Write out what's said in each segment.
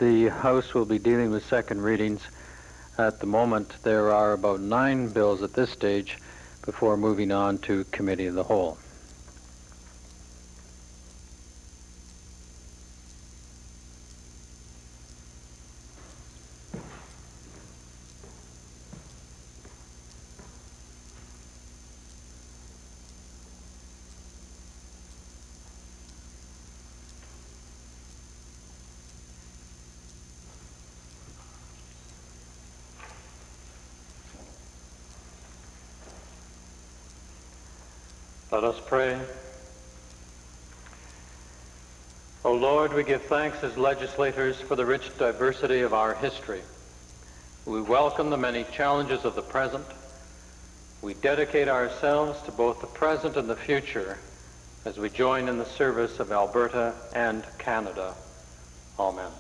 The House will be dealing with second readings. At the moment, there are about 9 bills at this stage before moving on to Committee of the Whole. Let us pray. O Lord, we give thanks as legislators for the rich diversity of our history. We welcome the many challenges of the present. We dedicate ourselves to both the present and the future as we join in the service of Alberta and Canada. Amen.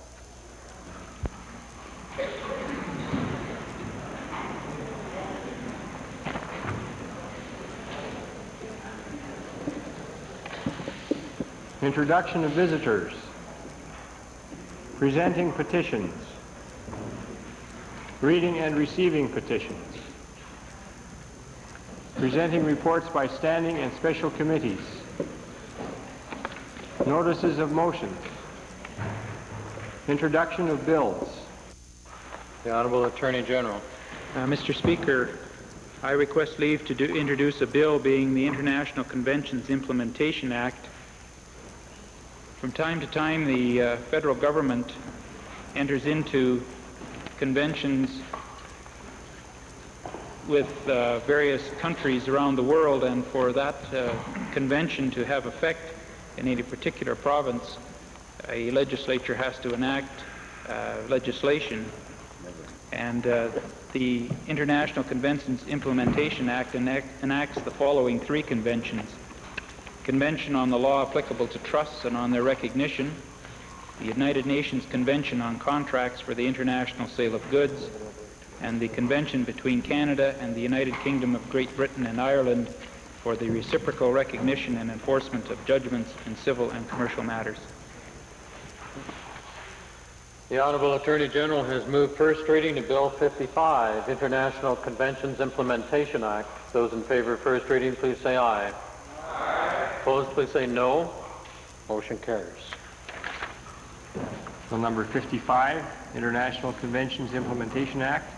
Introduction of visitors. Presenting petitions. Reading and receiving petitions. Presenting reports by standing and special committees. Notices of motion. Introduction of bills. The Honourable Attorney General. Mr. Speaker, I request leave to introduce a bill being the International Conventions Implementation Act. From time to time, the federal government enters into conventions with various countries around the world, and for that convention to have effect in any particular province, a legislature has to enact legislation. And the International Conventions Implementation Act enacts the following 3 conventions. Convention on the law applicable to trusts and on their recognition, the United Nations Convention on Contracts for the International Sale of Goods, and the Convention between Canada and the United Kingdom of Great Britain and Ireland for the reciprocal recognition and enforcement of judgments in civil and commercial matters. The Honourable Attorney General has moved first reading of Bill 55, International Conventions Implementation Act. Those in favor of first reading, please say aye. Opposed, please say no. Motion carries. Bill number 55, International Conventions Implementation Act,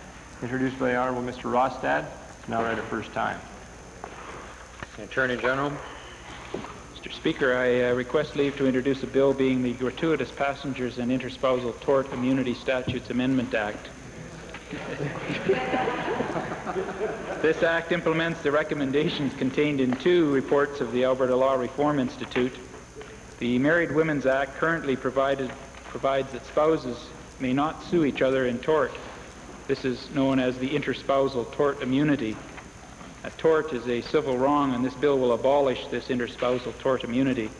introduced by the Honourable Mr. Rostad, now read at first time. The Attorney General. Mr. Speaker, I request leave to introduce a bill being the Gratuitous Passengers and Interspousal Tort Immunity Statutes Amendment Act. This act implements the recommendations contained in 2 reports of the Alberta Law Reform Institute. The Married Women's Act currently provides that spouses may not sue each other in tort. This is known as the interspousal tort immunity. A tort is a civil wrong, and this bill will abolish this interspousal tort immunity.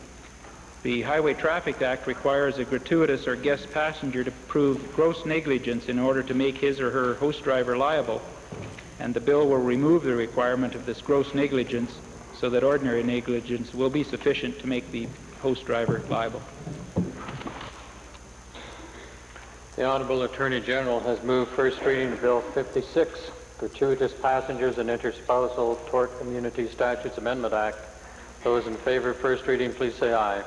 The Highway Traffic Act requires a gratuitous or guest passenger to prove gross negligence in order to make his or her host driver liable, and the bill will remove the requirement of this gross negligence so that ordinary negligence will be sufficient to make the host driver liable. The Honourable Attorney General has moved first reading of Bill 56, Gratuitous Passengers and Interspousal Tort Immunity Statutes Amendment Act. Those in favor of first reading, please say aye.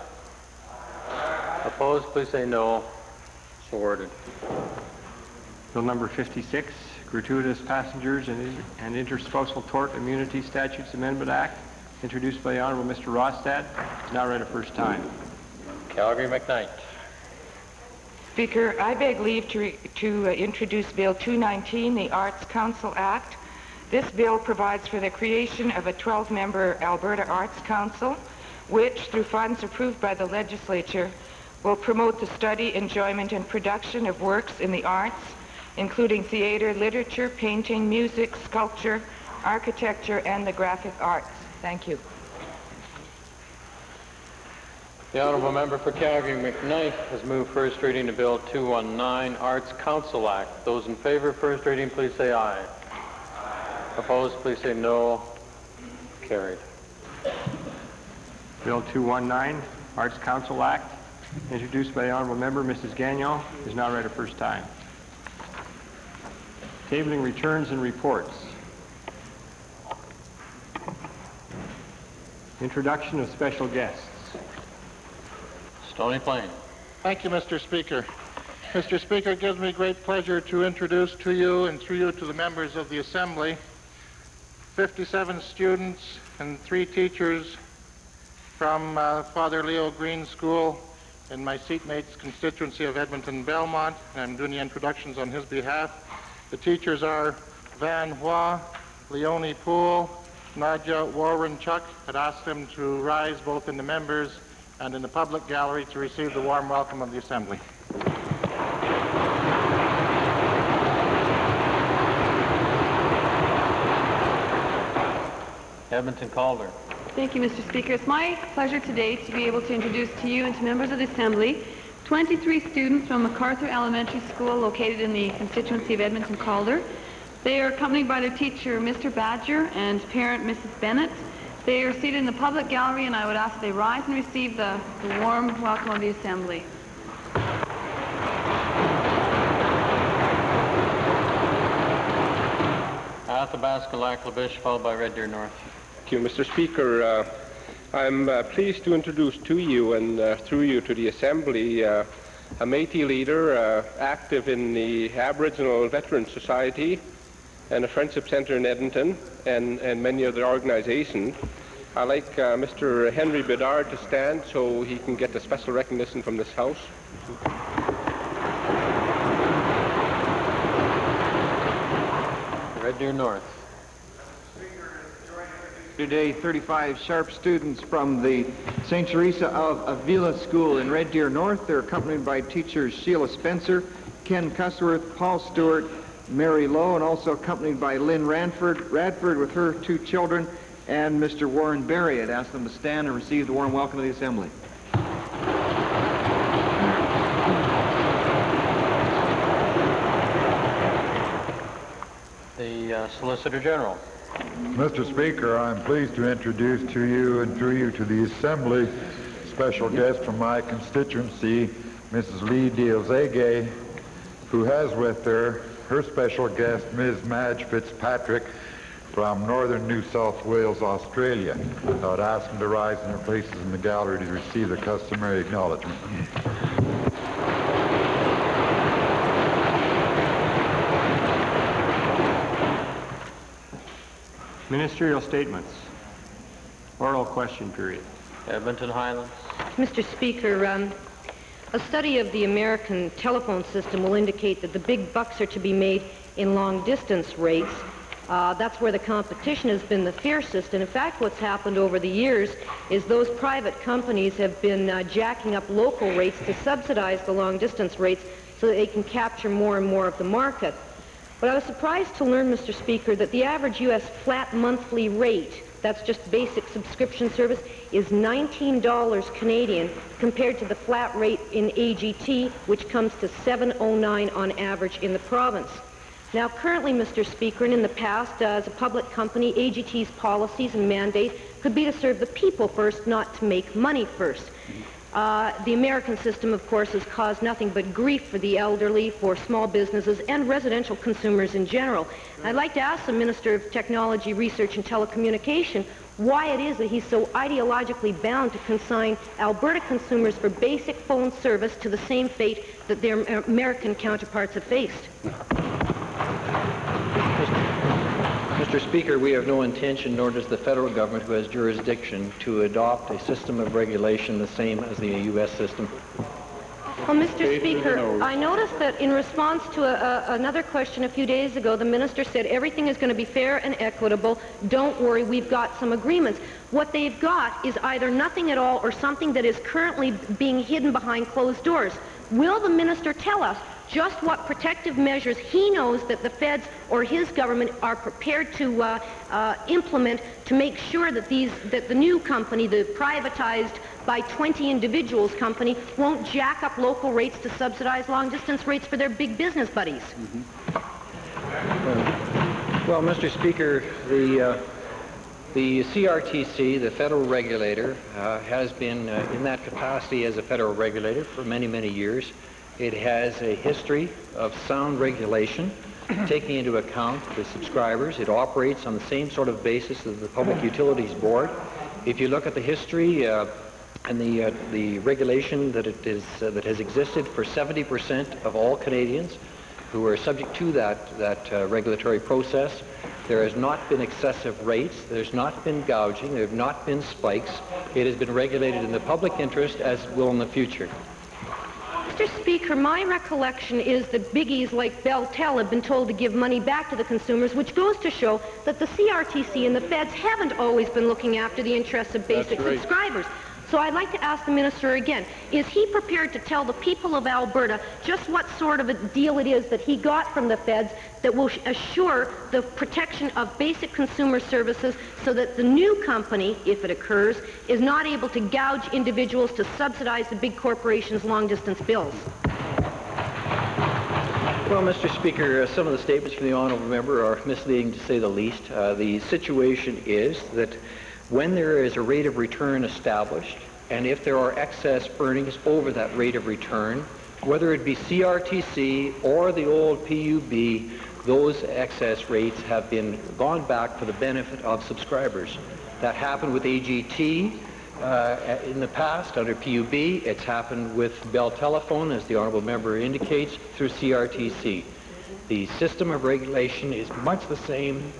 Opposed, please say no. So ordered. Bill number 56, Gratuitous Passengers and Interspousal Tort Immunity Statutes Amendment Act, introduced by the Honourable Mr. Rostad, now read at first time. Calgary McKnight. Speaker, I beg leave to introduce Bill 219, the Arts Council Act. This bill provides for the creation of a 12-member Alberta Arts Council, which, through funds approved by the legislature, will promote the study, enjoyment, and production of works in the arts, including theater, literature, painting, music, sculpture, architecture, and the graphic arts. Thank you. The Honourable Member for Calgary McKnight has moved first reading of Bill 219, Arts Council Act. Those in favor of first reading, please say aye. Opposed, please say no. Carried. Bill 219, Arts Council Act, introduced by the Honourable Member Mrs. Gagnon, is now read a first time. Tabling returns and reports. Introduction of special guests. Stony Plain. Thank you, Mr. Speaker. Mr. Speaker, it gives me great pleasure to introduce to you and through you to the members of the Assembly 57 students and 3 teachers from Father Leo Green School in my seatmate's constituency of Edmonton-Belmont, and I'm doing the introductions on his behalf. The teachers are Van Hua, Leonie Poole, Nadja Warrenchuk. I'd ask them to rise both in the members and in the public gallery to receive the warm welcome of the Assembly. Edmonton Calder. Thank you, Mr. Speaker. It's my pleasure today to be able to introduce to you and to members of the Assembly 23 students from MacArthur Elementary School located in the constituency of Edmonton Calder. They are accompanied by their teacher, Mr. Badger, and parent, Mrs. Bennett. They are seated in the public gallery, and I would ask that they rise and receive the warm welcome of the Assembly. Athabasca Lac-La-Biche, followed by Red Deer North. Thank you, Mr. Speaker. I'm pleased to introduce to you and through you to the Assembly a Métis leader active in the Aboriginal Veterans Society and a Friendship Centre in Edmonton and many other organizations. I'd like Mr. Henry Bedard to stand so he can get the special recognition from this House. Red Deer North. Today, 35 sharp students from the St. Teresa of Avila School in Red Deer North. They're accompanied by teachers Sheila Spencer, Ken Cussworth, Paul Stewart, Mary Lowe, and also accompanied by Lynn Radford with her 2 children, and Mr. Warren Berry. I'd ask them to stand and receive the warm welcome of the Assembly. The Solicitor General. Mr. Speaker, I'm pleased to introduce to you and through you to the Assembly special guest from my constituency, Mrs. Lee Diozege, who has with her special guest, Ms. Madge Fitzpatrick, from northern New South Wales, Australia. I would ask them to rise in their places in the gallery to receive the customary acknowledgement. Ministerial statements. Oral question period. Edmonton Highlands. Mr. Speaker, a study of the American telephone system will indicate that the big bucks are to be made in long-distance rates. That's where the competition has been the fiercest. And in fact, what's happened over the years is those private companies have been jacking up local rates to subsidize the long-distance rates so that they can capture more and more of the market. But I was surprised to learn, Mr. Speaker, that the average U.S. flat monthly rate, that's just basic subscription service, is $19 Canadian compared to the flat rate in AGT, which comes to $7.09 on average in the province. Now, currently, Mr. Speaker, and in the past, as a public company, AGT's policies and mandate could be to serve the people first, not to make money first. The American system, of course, has caused nothing but grief for the elderly, for small businesses, and residential consumers in general. I'd like to ask the Minister of Technology, Research, and Telecommunication why it is that he's so ideologically bound to consign Alberta consumers for basic phone service to the same fate that their American counterparts have faced. Mr. Speaker, we have no intention, nor does the federal government, who has jurisdiction, to adopt a system of regulation the same as the U.S. system. Well, Mr. Speaker, I noticed that in response to another question a few days ago, the minister said everything is going to be fair and equitable. Don't worry, we've got some agreements. What they've got is either nothing at all or something that is currently being hidden behind closed doors. Will the minister tell us just what protective measures he knows that the feds or his government are prepared to implement to make sure that the new company, the privatized by 20 individuals company, won't jack up local rates to subsidize long-distance rates for their big business buddies? Well, Mr. Speaker, The CRTC, the federal regulator, has been in that capacity as a federal regulator for many, many years. It has a history of sound regulation, taking into account the subscribers. It operates on the same sort of basis as the Public Utilities Board. If you look at the history and the regulation that has existed for 70% of all Canadians who are subject to that regulatory process, there has not been excessive rates, there's not been gouging, there have not been spikes. It has been regulated in the public interest, as will in the future. Mr. Speaker, my recollection is that biggies like Beltel have been told to give money back to the consumers, which goes to show that the CRTC and the feds haven't always been looking after the interests of basic subscribers. So I'd like to ask the minister again, is he prepared to tell the people of Alberta just what sort of a deal it is that he got from the feds that will assure the protection of basic consumer services so that the new company, if it occurs, is not able to gouge individuals to subsidize the big corporations' long-distance bills? Well, Mr. Speaker, some of the statements from the honourable member are misleading, to say the least. The situation is that when there is a rate of return established, and if there are excess earnings over that rate of return, whether it be CRTC or the old PUB, those excess rates have been gone back for the benefit of subscribers. That happened with AGT in the past under PUB. It's happened with Bell Telephone, as the honourable member indicates, through CRTC. The system of regulation is much the same,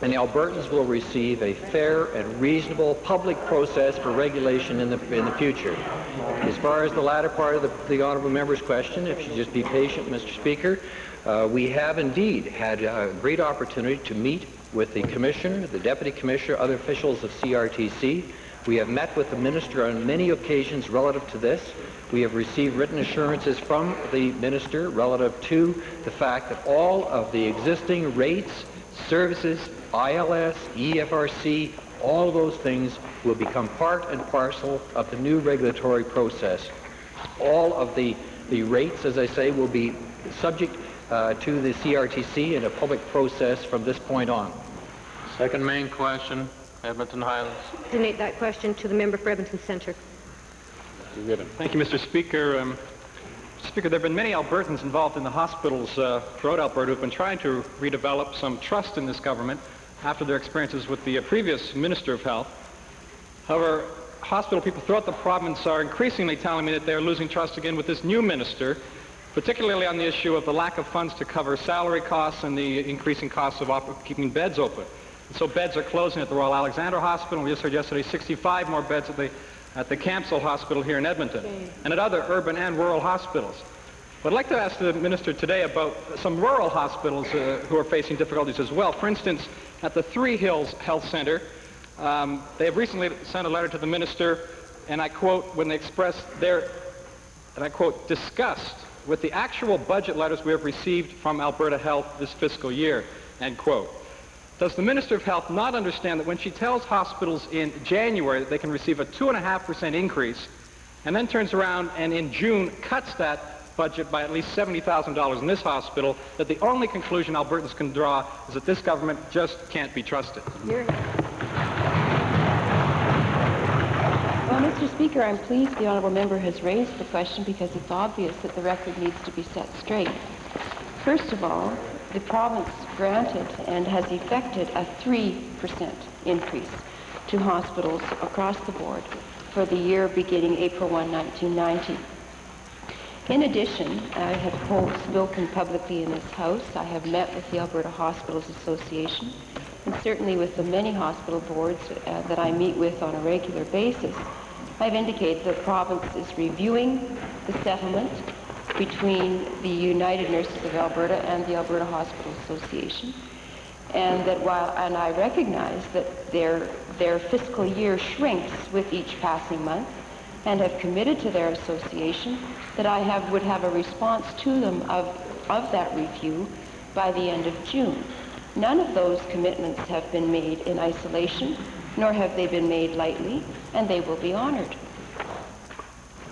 and Albertans will receive a fair and reasonable public process for regulation in the future. As far as the latter part of the honourable member's question, if you just be patient, Mr. Speaker, we have indeed had a great opportunity to meet with the Commissioner, the Deputy Commissioner, other officials of CRTC. We have met with the Minister on many occasions relative to this. We have received written assurances from the Minister relative to the fact that all of the existing rates, services, ILS, EFRC, all of those things will become part and parcel of the new regulatory process. All of the rates, as I say, will be subject to the CRTC in a public process from this point on. Second main question, Edmonton Highlands. Designate that question to the member for Edmonton Centre. Thank you, Mr. Speaker. Speaker, there have been many Albertans involved in the hospitals throughout Alberta who have been trying to redevelop some trust in this government after their experiences with the previous Minister of Health. However, hospital people throughout the province are increasingly telling me that they're losing trust again with this new minister, particularly on the issue of the lack of funds to cover salary costs and the increasing costs of keeping beds open. And so beds are closing at the Royal Alexander Hospital. We just heard yesterday 65 more beds at the Campbell Hospital here in Edmonton, and at other urban and rural hospitals. But I'd like to ask the minister today about some rural hospitals who are facing difficulties as well. For instance, at the Three Hills Health Centre, they have recently sent a letter to the minister, and I quote, when they expressed their, and I quote, disgust with the actual budget letters we have received from Alberta Health this fiscal year, end quote. Does the Minister of Health not understand that when she tells hospitals in January that they can receive a 2.5% increase, and then turns around and in June cuts that budget by at least $70,000 in this hospital, that the only conclusion Albertans can draw is that this government just can't be trusted? Well, Mr. Speaker, I'm pleased the honourable member has raised the question because it's obvious that the record needs to be set straight. First of all, the province granted and has effected a 3% increase to hospitals across the board for the year beginning April 1, 1990. In addition, I have spoken publicly in this House. I have met with the Alberta Hospitals Association and certainly with the many hospital boards that I meet with on a regular basis. I've indicated the province is reviewing the settlement between the United Nurses of Alberta and the Alberta Hospital Association, and that and I recognize that their fiscal year shrinks with each passing month, and have committed to their association that I would have a response to them of that review by the end of June. None of those commitments have been made in isolation, nor have they been made lightly, and they will be honored.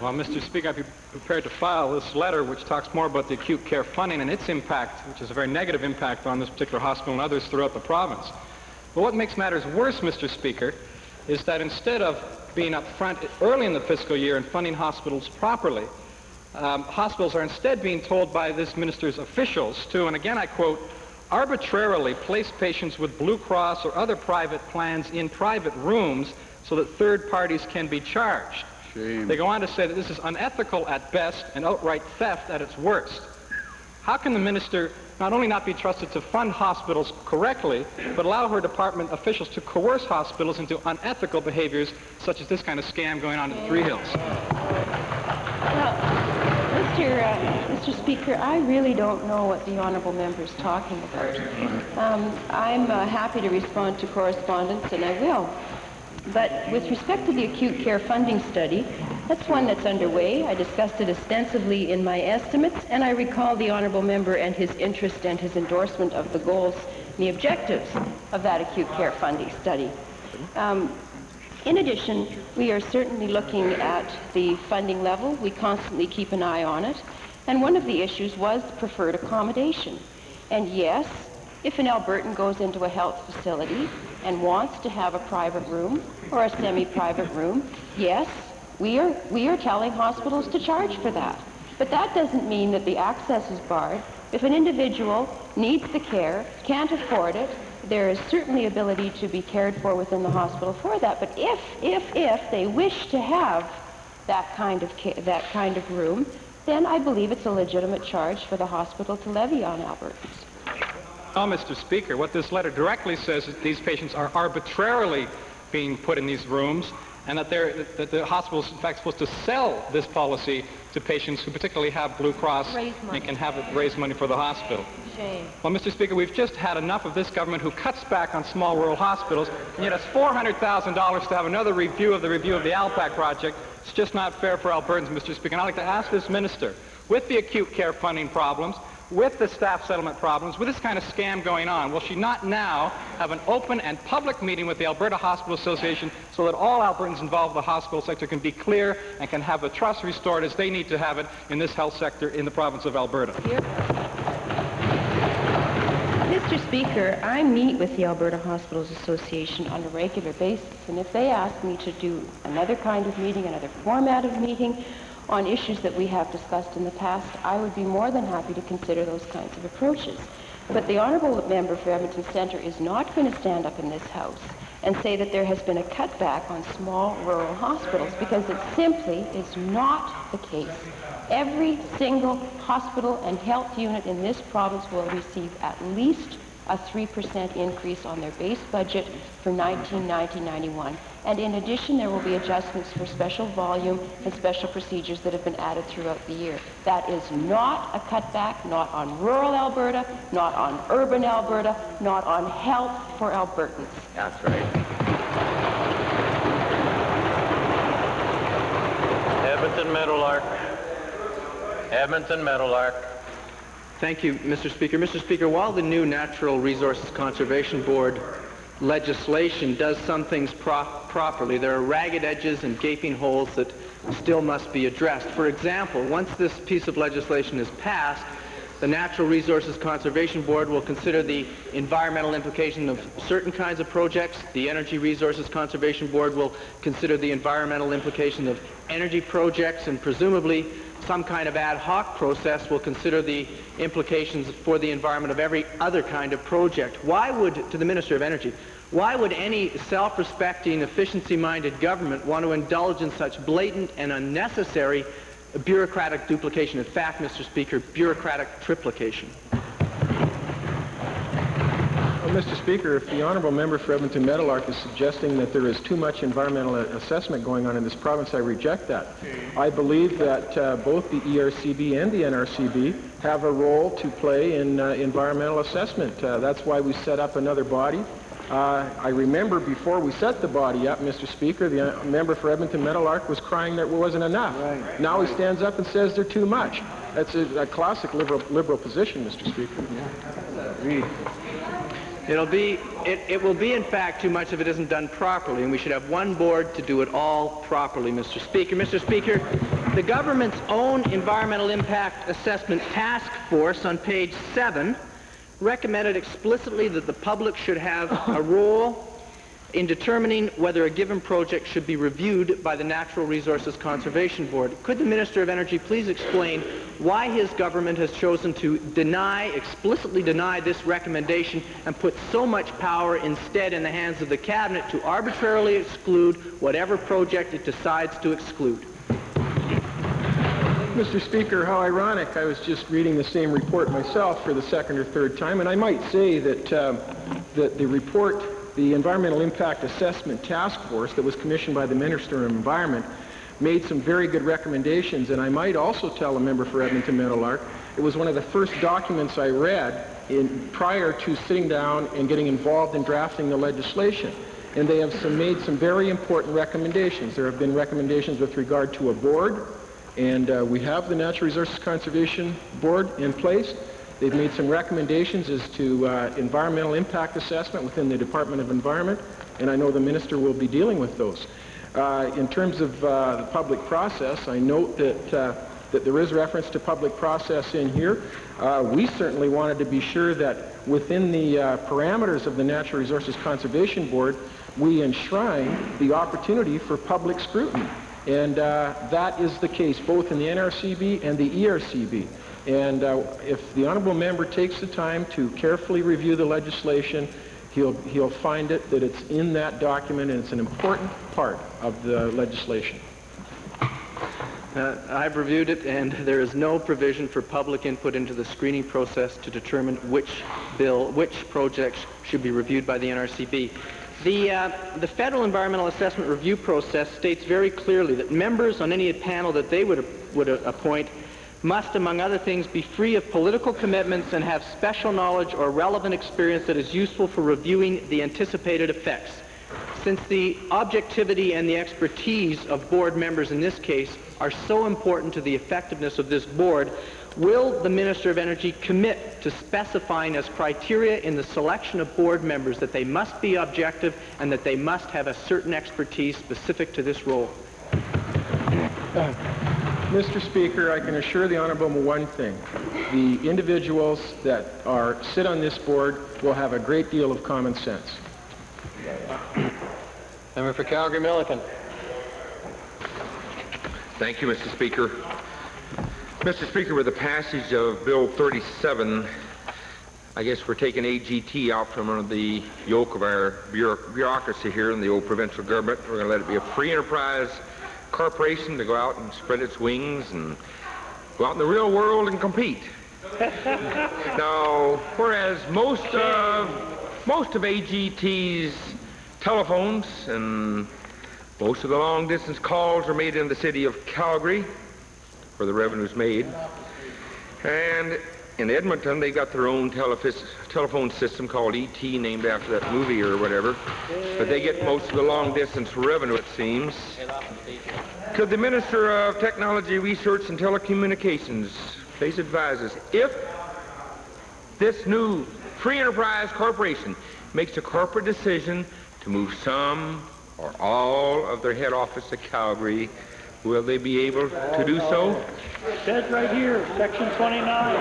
Well, Mr. Speaker, I'd be prepared to file this letter which talks more about the acute care funding and its impact, which is a very negative impact on this particular hospital and others throughout the province. But what makes matters worse, Mr. Speaker, is that instead of being up front early in the fiscal year and funding hospitals properly, hospitals are instead being told by this minister's officials to, and again I quote, arbitrarily place patients with Blue Cross or other private plans in private rooms so that third parties can be charged. Shame. They go on to say that this is unethical at best and outright theft at its worst. How can the minister not only not be trusted to fund hospitals correctly, but allow her department officials to coerce hospitals into unethical behaviors such as this kind of scam going on at Three Hills? Well, Mr. Speaker, I really don't know what the honourable member is talking about. I'm happy to respond to correspondence, and I will. But with respect to the acute care funding study, that's one that's underway. I discussed it extensively in my estimates, and I recall the honourable member and his interest and his endorsement of the goals and the objectives of that acute care funding study. In addition, we are certainly looking at the funding level. We constantly keep an eye on it. And one of the issues was preferred accommodation. And yes, if an Albertan goes into a health facility and wants to have a private room or a semi-private room, yes, we are telling hospitals to charge for that. But that doesn't mean that the access is barred. If an individual needs the care, can't afford it, there is certainly ability to be cared for within the hospital for that. But if they wish to have that kind of room, then I believe it's a legitimate charge for the hospital to levy on Albertans. Oh, Mr. Speaker, what this letter directly says is that these patients are arbitrarily being put in these rooms, and that the hospital is in fact supposed to sell this policy to patients who particularly have Blue Cross and can have it raise money for the hospital. Shame. Well, Mr. Speaker, we've just had enough of this government who cuts back on small rural hospitals, and yet it's $400,000 to have another review of the ALPAC project. It's just not fair for Albertans, Mr. Speaker. And I'd like to ask this minister, with the acute care funding problems, with the staff settlement problems, with this kind of scam going on, will she not now have an open and public meeting with the Alberta Hospital Association so that all Albertans involved in the hospital sector can be clear and can have the trust restored as they need to have it in this health sector in the province of Alberta? Mr. Speaker, I meet with the Alberta Hospitals Association on a regular basis, and if they ask me to do another kind of meeting, another format of meeting, on issues that we have discussed in the past, I would be more than happy to consider those kinds of approaches. But the honourable member for Edmonton Centre is not going to stand up in this House and say that there has been a cutback on small rural hospitals, because it simply is not the case. Every single hospital and health unit in this province will receive at least a 3% increase on their base budget for 1990-91. And in addition, there will be adjustments for special volume and special procedures that have been added throughout the year. That is not a cutback, not on rural Alberta, not on urban Alberta, not on health for Albertans. That's right. Edmonton Meadowlark. Edmonton Meadowlark. Thank you, Mr. Speaker. Mr. Speaker, while the new Natural Resources Conservation Board legislation does some things properly, there are ragged edges and gaping holes that still must be addressed. For example, once this piece of legislation is passed, the Natural Resources Conservation Board will consider the environmental implication of certain kinds of projects. The Energy Resources Conservation Board will consider the environmental implication of energy projects, and presumably some kind of ad hoc process will consider the implications for the environment of every other kind of project. Why would, to the Minister of Energy, why would any self-respecting, efficiency-minded government want to indulge in such blatant and unnecessary bureaucratic duplication? In fact, Mr. Speaker, bureaucratic triplication. Well, Mr. Speaker, if the honourable member for Edmonton Meadowlark is suggesting that there is too much environmental assessment going on in this province, I reject that. I believe that both the ERCB and the NRCB have a role to play in environmental assessment. That's why we set up another body. I remember before we set the body up, Mr. Speaker, the member for Edmonton Meadowlark was crying that it wasn't enough. Right. Now he stands up and says they're too much. That's a classic liberal position, Mr. Speaker. Yeah. Agreed. It will be, in fact, too much if it isn't done properly, and we should have one board to do it all properly, Mr. Speaker. Mr. Speaker, the government's own Environmental Impact Assessment Task Force on page 7 recommended explicitly that the public should have a role in determining whether a given project should be reviewed by the Natural Resources Conservation Board. Could the Minister of Energy please explain why his government has chosen to explicitly deny this recommendation and put so much power instead in the hands of the Cabinet to arbitrarily exclude whatever project it decides to exclude? Mr. Speaker, how ironic. I was just reading the same report myself for the second or third time, and I might say that, that the report, the Environmental Impact Assessment Task Force that was commissioned by the Minister of Environment, made some very good recommendations. And I might also tell a member for Edmonton Meadowlark, it was one of the first documents I read prior to sitting down and getting involved in drafting the legislation. And they have made some very important recommendations. There have been recommendations with regard to a board, and we have the Natural Resources Conservation Board in place. They've made some recommendations as to environmental impact assessment within the Department of Environment, and I know the Minister will be dealing with those. In terms of the public process, I note that there is reference to public process in here. We certainly wanted to be sure that within the parameters of the Natural Resources Conservation Board, we enshrine the opportunity for public scrutiny. And that is the case both in the NRCB and the ERCB. And if the honourable member takes the time to carefully review the legislation, he'll find that it's in that document, and it's an important part of the legislation. I've reviewed it, and there is no provision for public input into the screening process to determine which projects should be reviewed by the NRCB. The Federal Environmental Assessment Review process states very clearly that members on any panel that they would appoint must, among other things, be free of political commitments and have special knowledge or relevant experience that is useful for reviewing the anticipated effects. Since the objectivity and the expertise of board members in this case are so important to the effectiveness of this board, will the Minister of Energy commit to specifying as criteria in the selection of board members that they must be objective and that they must have a certain expertise specific to this role? Mr. Speaker, I can assure the Honourable one thing. The individuals that sit on this board will have a great deal of common sense. Member for Calgary-Milliken. Thank you, Mr. Speaker. Mr. Speaker, with the passage of Bill 37, I guess we're taking AGT out from under the yoke of our bureaucracy here in the old provincial government. We're going to let it be a free enterprise corporation to go out and spread its wings and go out in the real world and compete. Now, whereas most of AGT's telephones and most of the long-distance calls are made in the city of Calgary, where the revenue's made, and in Edmonton they've got their own telephone system called ET, named after that movie or whatever, but they get most of the long-distance revenue, it seems. Could the Minister of Technology, Research and Telecommunications please advise us, if this new free enterprise corporation makes a corporate decision to move some or all of their head office to Calgary, will they be able to do so? It says right here, Section 29.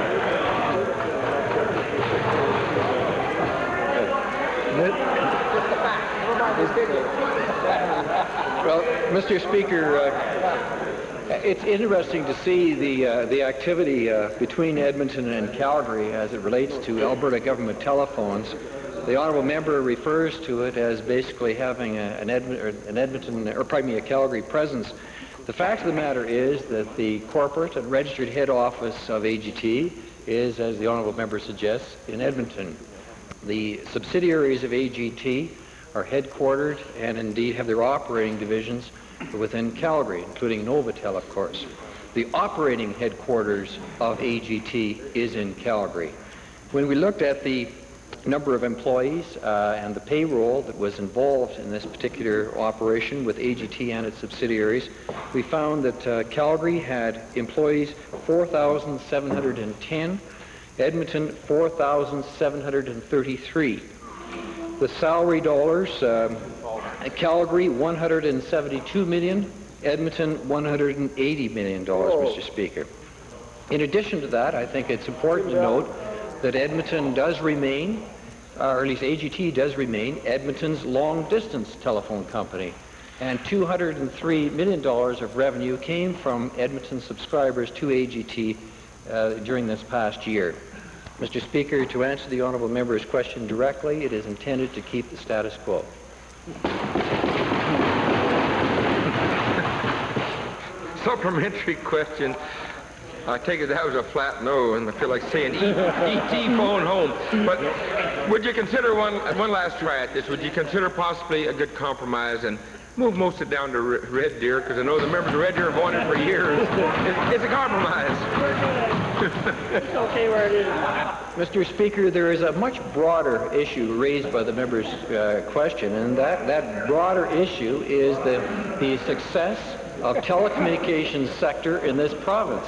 Well, Mr. Speaker, it's interesting to see the activity between Edmonton and Calgary as it relates to Alberta government telephones. The honourable member refers to it as basically having a Calgary presence. The fact of the matter is that the corporate and registered head office of AGT is, as the honourable member suggests, in Edmonton. The subsidiaries of AGT are headquartered and indeed have their operating divisions within Calgary, including Novotel, of course. The operating headquarters of AGT is in Calgary. When we looked at the number of employees and the payroll that was involved in this particular operation with AGT and its subsidiaries, we found that Calgary had employees 4,710, Edmonton 4,733. The salary dollars, Calgary $172 million, Edmonton $180 million, Mr. Speaker. In addition to that, I think it's important to note that Edmonton does remain, or at least AGT does remain, Edmonton's long-distance telephone company. And $203 million of revenue came from Edmonton subscribers to AGT during this past year. Mr. Speaker, to answer the honourable member's question directly, it is intended to keep the status quo. Supplementary question. I take it that was a flat no, and I feel like saying E.T. phone home. But would you consider one last try at this? Would you consider possibly a good compromise and move most of it down to Red Deer? Because I know the members of Red Deer have wanted for years. It's a compromise. It's okay where it is. Mr. Speaker, there is a much broader issue raised by the member's question, and that broader issue is the success of telecommunications sector in this province.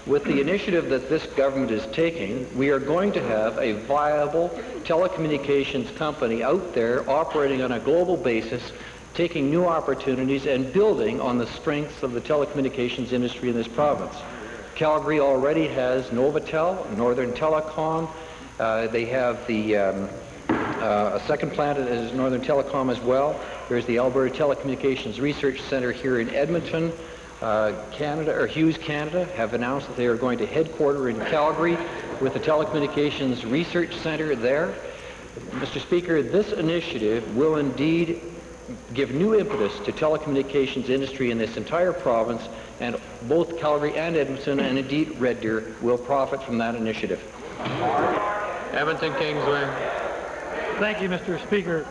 With the initiative that this government is taking, we are going to have a viable telecommunications company out there operating on a global basis, taking new opportunities and building on the strengths of the telecommunications industry in this province. Calgary already has Novotel, Northern Telecom. They have a second plant is Northern Telecom as well. There's the Alberta Telecommunications Research Centre here in Edmonton. Hughes Canada have announced that they are going to headquarter in Calgary with the Telecommunications Research Centre there. Mr. Speaker, this initiative will indeed give new impetus to telecommunications industry in this entire province, and both Calgary and Edmonton, and indeed Red Deer, will profit from that initiative. Edmonton Kingsway. Thank you, Mr. Speaker.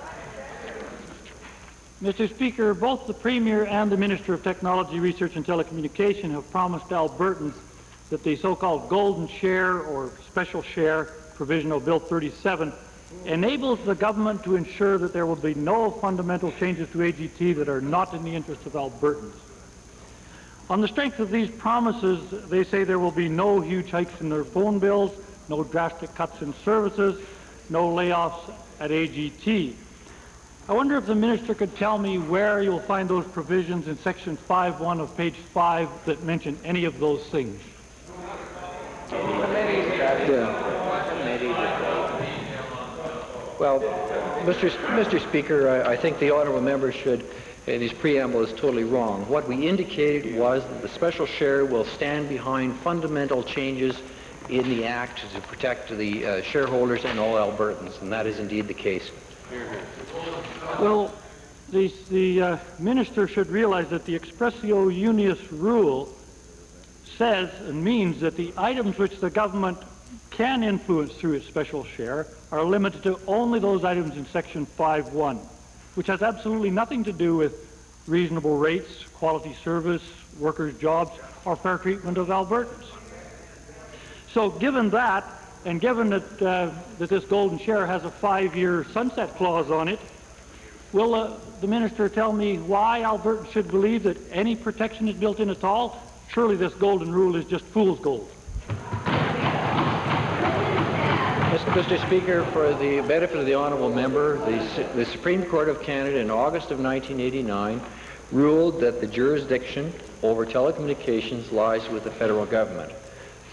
Mr. Speaker, both the Premier and the Minister of Technology, Research and Telecommunication have promised Albertans that the so-called golden share or special share provision of Bill 37 enables the government to ensure that there will be no fundamental changes to AGT that are not in the interest of Albertans. On the strength of these promises, they say there will be no huge hikes in their phone bills, no drastic cuts in services, no layoffs at AGT. I wonder if the Minister could tell me where you'll find those provisions in Section 5.1 of page 5 that mention any of those things. Well, Mr. Speaker, I think the honourable member should, his preamble is totally wrong. What we indicated was that the special share will stand behind fundamental changes in the Act to protect the shareholders and all Albertans, and that is indeed the case. Well, the Minister should realize that the expressio unius rule says and means that the items which the government can influence through its special share are limited to only those items in Section 5.1, which has absolutely nothing to do with reasonable rates, quality service, workers' jobs, or fair treatment of Albertans. So given that, and given that, that this golden share has a 5-year sunset clause on it, will the Minister tell me why Albertans should believe that any protection is built in at all? Surely this golden rule is just fool's gold. Mr. Speaker, for the benefit of the honourable member, the Supreme Court of Canada in August of 1989 ruled that the jurisdiction over telecommunications lies with the federal government.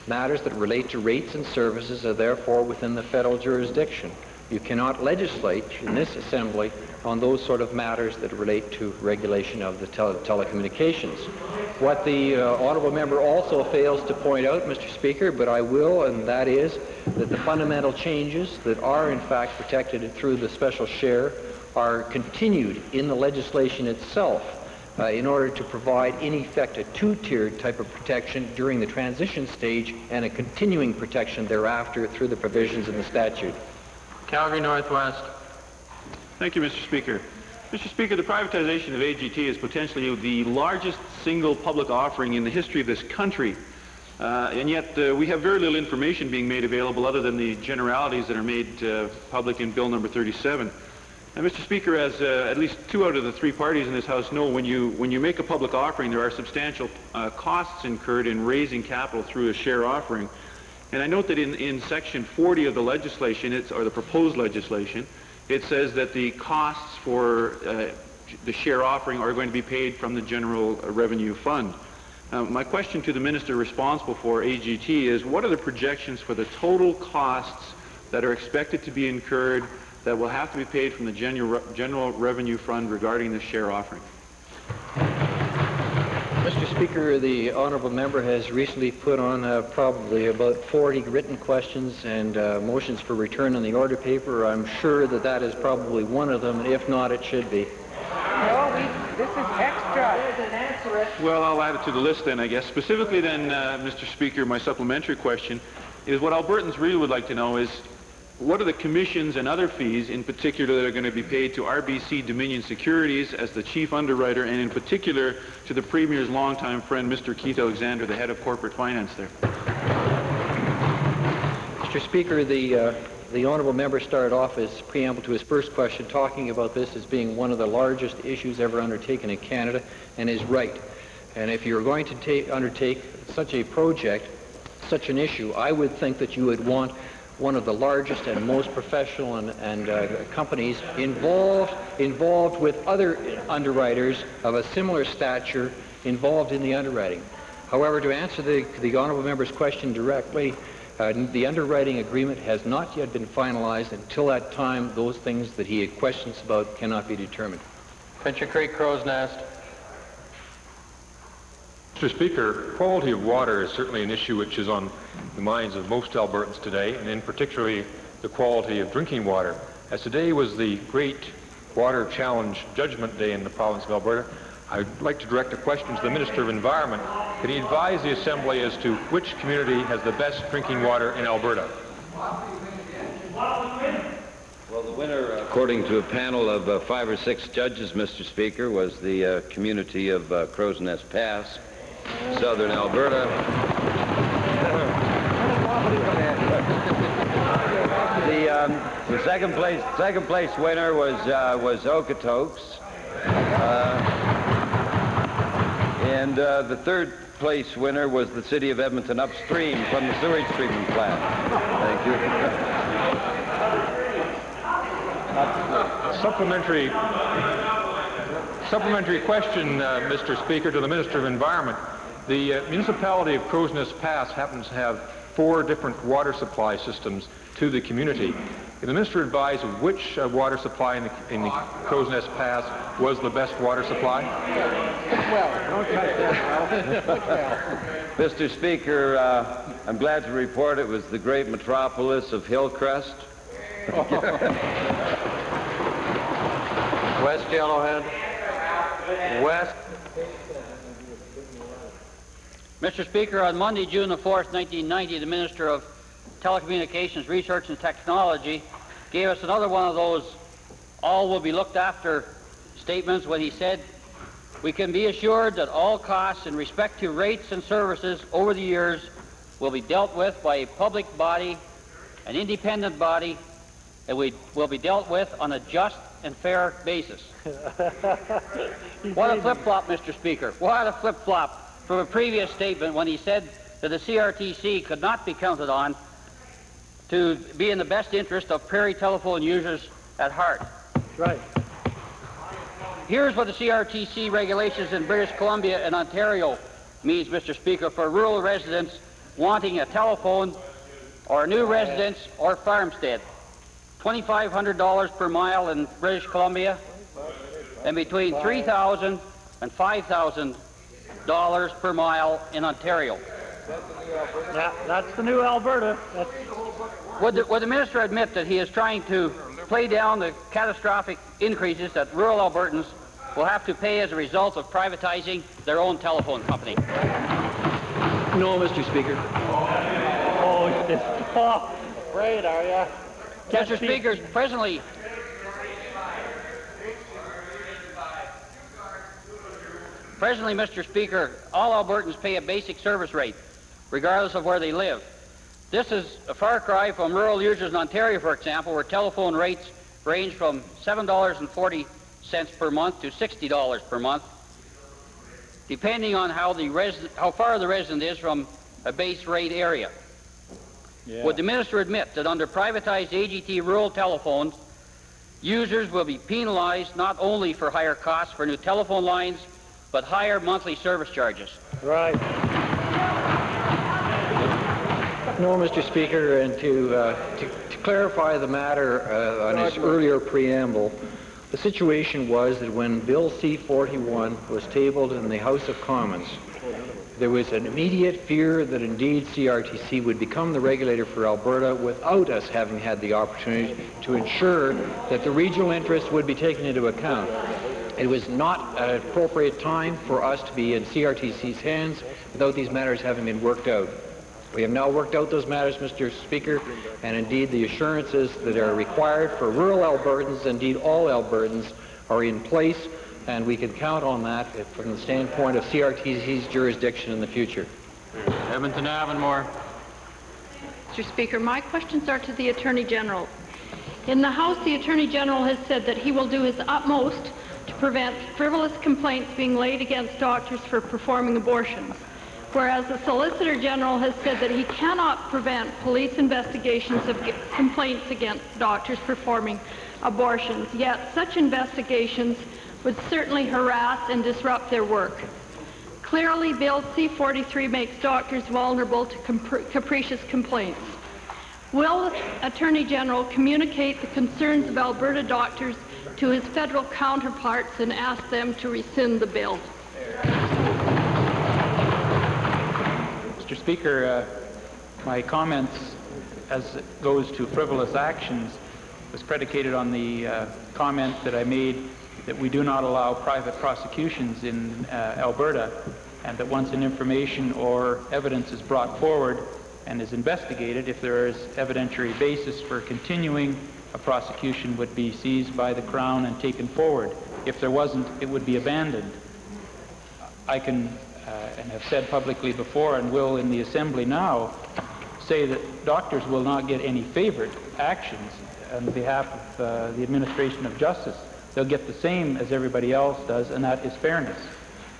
Matters that relate to rates and services are therefore within the federal jurisdiction. You cannot legislate in this assembly on those sort of matters that relate to regulation of the telecommunications. What the honourable member also fails to point out, Mr. Speaker, but I will, and that is that the fundamental changes that are in fact protected through the special share are continued in the legislation itself in order to provide in effect a two-tiered type of protection during the transition stage and a continuing protection thereafter through the provisions in the statute. Calgary Northwest. Thank you, Mr. Speaker. Mr. Speaker, the privatization of AGT is potentially the largest single public offering in the history of this country. And yet we have very little information being made available other than the generalities that are made public in Bill number 37. And Mr. Speaker, as at least 2 out of the 3 parties in this House know, when you make a public offering, there are substantial costs incurred in raising capital through a share offering. And I note that in Section 40 of the legislation, or the proposed legislation, it says that the costs for the share offering are going to be paid from the General Revenue Fund. My question to the minister responsible for AGT is, what are the projections for the total costs that are expected to be incurred that will have to be paid from the General Revenue Fund regarding this share offering? Mr. Speaker, the honourable member has recently put on probably about 40 written questions and motions for return on the order paper. I'm sure that that is probably one of them, and if not, it should be. No, this is extra. Answer it. Well, I'll add it to the list then, I guess. Specifically then, Mr. Speaker, my supplementary question is what Albertans really would like to know is what are the commissions and other fees in particular that are going to be paid to RBC Dominion Securities as the chief underwriter, and in particular to the Premier's longtime friend, Mr. Keith Alexander, the head of corporate finance there? Mr. Speaker, the honourable member started off his preamble to his first question talking about this as being one of the largest issues ever undertaken in Canada, and is right. And if you're going to undertake such a project, such an issue, I would think that you would want one of the largest and most professional and companies involved with other underwriters of a similar stature involved in the underwriting. However, to answer the honourable member's question directly, the underwriting agreement has not yet been finalized. Until that time, those things that he had questions about cannot be determined. Pincher Creek, Crow's Nest. Mr. Speaker, quality of water is certainly an issue which is on the minds of most Albertans today, and in particularly the quality of drinking water. As today was the Great Water Challenge Judgment Day in the province of Alberta, I'd like to direct a question to the Minister of Environment. Can he advise the Assembly as to which community has the best drinking water in Alberta? Well, the winner, according to a panel of 5 or 6 judges, Mr. Speaker, was the community of Crow's Nest Pass, southern Alberta. The second place winner was Okotoks, and the third place winner was the city of Edmonton upstream from the sewage treatment plant. Thank you. Supplementary question, Mr. Speaker, to the Minister of Environment. The municipality of Crow's Nest Pass happens to have 4 different water supply systems to the community. Can the Minister advise which water supply in the Crow's Nest Pass was the best water supply? Mr. Speaker, I'm glad to report it was the great metropolis of Hillcrest. West Yellowhead. West. Mr. Speaker, on Monday, June the 4th, 1990, the Minister of Telecommunications, Research and Technology gave us another one of those all will be looked after statements when he said, "We can be assured that all costs in respect to rates and services over the years will be dealt with by a public body, an independent body, and will be dealt with on a just and fair basis." What a flip-flop, Mr. Speaker. What a flip-flop from a previous statement when he said that the CRTC could not be counted on to be in the best interest of prairie telephone users at heart. Right. Here's what the CRTC regulations in British Columbia and Ontario means, Mr. Speaker, for rural residents wanting a telephone or a new residence or farmstead. $2,500 per mile in British Columbia and between $3,000 and $5,000 per mile in Ontario. Yeah, that's the new Alberta. Would the minister admit that he is trying to play down the catastrophic increases that rural Albertans will have to pay as a result of privatizing their own telephone company? No, Mr. Speaker. Oh, afraid, are you? Mr. Speaker, presently, Mr. Speaker, all Albertans pay a basic service rate, regardless of where they live. This is a far cry from rural users in Ontario, for example, where telephone rates range from $7.40 per month to $60 per month, depending on how far the resident is from a base rate area. Yeah. Would the minister admit that under privatized AGT rural telephones, users will be penalized not only for higher costs for new telephone lines, but higher monthly service charges? Right. No, Mr. Speaker, and to clarify the matter on his earlier preamble, the situation was that when Bill C-41 was tabled in the House of Commons, there was an immediate fear that indeed CRTC would become the regulator for Alberta without us having had the opportunity to ensure that the regional interests would be taken into account. It was not an appropriate time for us to be in CRTC's hands without these matters having been worked out. We have now worked out those matters, Mr. Speaker, and indeed the assurances that are required for rural Albertans, indeed all Albertans, are in place, and we can count on that from the standpoint of CRTC's jurisdiction in the future. Edmonton Avonmore. Mr. Speaker, my questions are to the Attorney General. In the House, the Attorney General has said that he will do his utmost to prevent frivolous complaints being laid against doctors for performing abortions, whereas the Solicitor General has said that he cannot prevent police investigations of complaints against doctors performing abortions, yet such investigations would certainly harass and disrupt their work. Clearly, Bill C-43 makes doctors vulnerable to capricious complaints. Will the Attorney General communicate the concerns of Alberta doctors to his federal counterparts and ask them to rescind the bill? Mr. Speaker, my comments as it goes to frivolous actions was predicated on the comment that I made that we do not allow private prosecutions in Alberta, and that once an information or evidence is brought forward and is investigated, if there is evidentiary basis for continuing, a prosecution would be seized by the Crown and taken forward. If there wasn't, it would be abandoned. I can, and have said publicly before and will in the Assembly now, say that doctors will not get any favored actions on behalf of the administration of justice. They'll get the same as everybody else does, and that is fairness.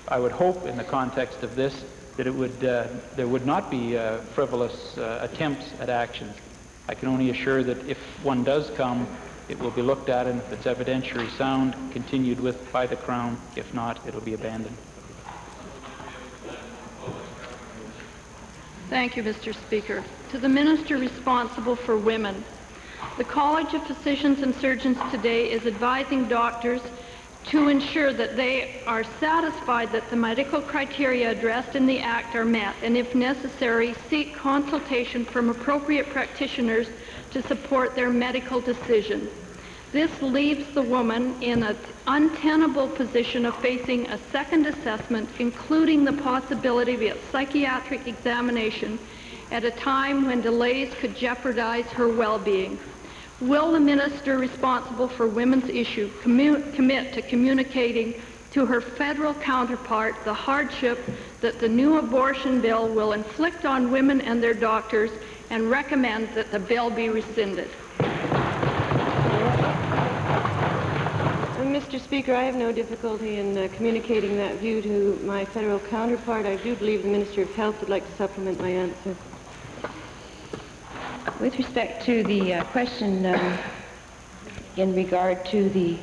I would hope in the context of this that it would, there would not be frivolous attempts at actions. I can only assure that if one does come, it will be looked at, and if it's evidentiary sound, continued with by the Crown. If not, it'll be abandoned. Thank you, Mr. Speaker. To the Minister responsible for women, the College of Physicians and Surgeons today is advising doctors to ensure that they are satisfied that the medical criteria addressed in the Act are met, and if necessary, seek consultation from appropriate practitioners to support their medical decision. This leaves the woman in an untenable position of facing a second assessment, including the possibility of a psychiatric examination at a time when delays could jeopardize her well-being. Will the minister responsible for women's issue commit to communicating to her federal counterpart the hardship that the new abortion bill will inflict on women and their doctors, and recommend that the bill be rescinded? Mr. Speaker, I have no difficulty in communicating that view to my federal counterpart. I do believe the Minister of Health would like to supplement my answer. With respect to the question in regard to the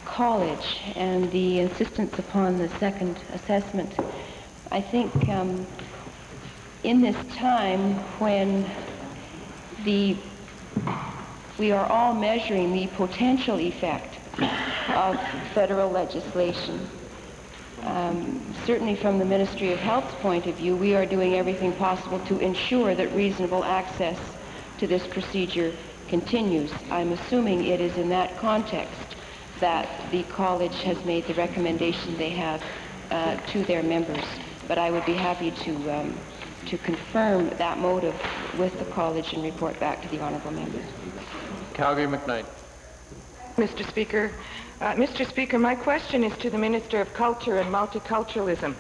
college and the insistence upon the second assessment, I think in this time when we are all measuring the potential effect of federal legislation, certainly from the Ministry of Health's point of view, we are doing everything possible to ensure that reasonable access to this procedure continues. I'm assuming it is in that context that the college has made the recommendation they have to their members. But I would be happy to confirm that motive with the college and report back to the honourable member. Calgary McKnight. Mr. Speaker. Mr. Speaker, my question is to the Minister of Culture and Multiculturalism.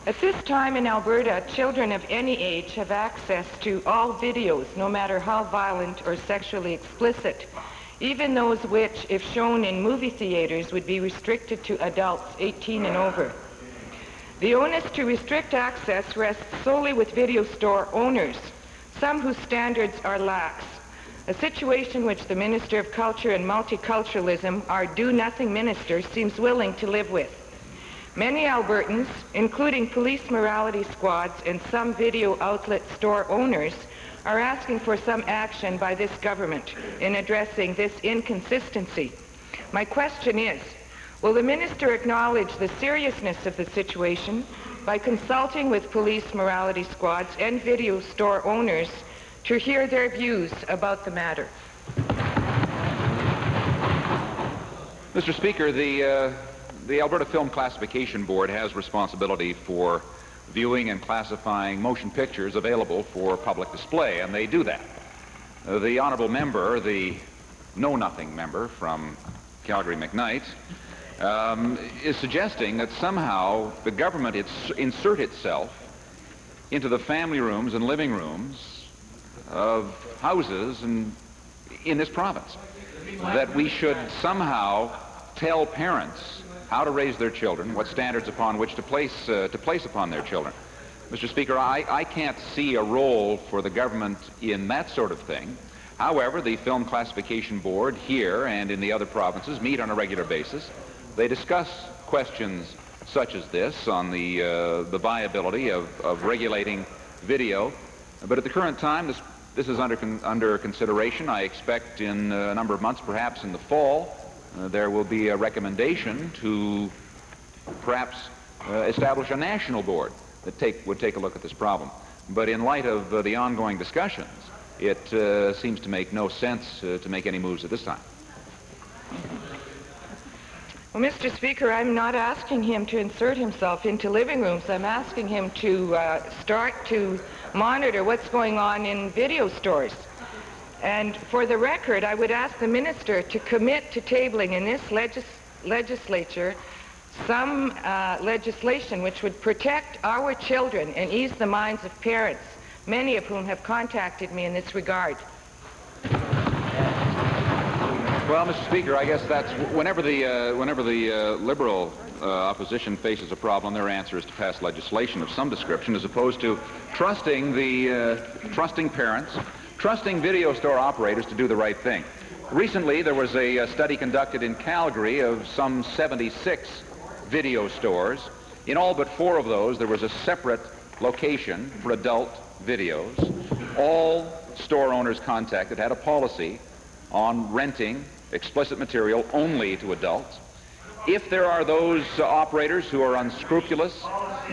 At this time in Alberta, children of any age have access to all videos, no matter how violent or sexually explicit, even those which, if shown in movie theaters, would be restricted to adults 18 and over. The onus to restrict access rests solely with video store owners, some whose standards are lax, a situation which the Minister of Culture and Multiculturalism, our do-nothing minister, seems willing to live with. Many Albertans, including police morality squads and some video outlet store owners, are asking for some action by this government in addressing this inconsistency. My question is, will the minister acknowledge the seriousness of the situation by consulting with police morality squads and video store owners to hear their views about the matter? Mr. Speaker, the Alberta Film Classification Board has responsibility for viewing and classifying motion pictures available for public display, and they do that. The honourable member, the know-nothing member from Calgary McKnight, is suggesting that somehow the government insert itself into the family rooms and living rooms of houses in this province, that we should somehow tell parents how to raise their children, what standards upon which to place upon their children. Mr. Speaker, I can't see a role for the government in that sort of thing. However, the Film Classification Board here and in the other provinces meet on a regular basis. They discuss questions such as this on the viability of regulating video. But at the current time, this is under consideration. I expect in a number of months, perhaps in the fall, there will be a recommendation to perhaps establish a national board that would take a look at this problem. But in light of the ongoing discussions, it seems to make no sense to make any moves at this time. Well, Mr. Speaker, I'm not asking him to insert himself into living rooms. I'm asking him to start to monitor what's going on in video stores. And for the record, I would ask the minister to commit to tabling in this legislature some legislation which would protect our children and ease the minds of parents, many of whom have contacted me in this regard. Well, Mr. Speaker, I guess that's whenever the Liberal opposition faces a problem, their answer is to pass legislation of some description, as opposed to trusting parents, trusting video store operators to do the right thing. Recently, there was a study conducted in Calgary of some 76 video stores. In all but 4 of those, there was a separate location for adult videos. All store owners contacted had a policy on renting explicit material only to adults. If there are those operators who are unscrupulous,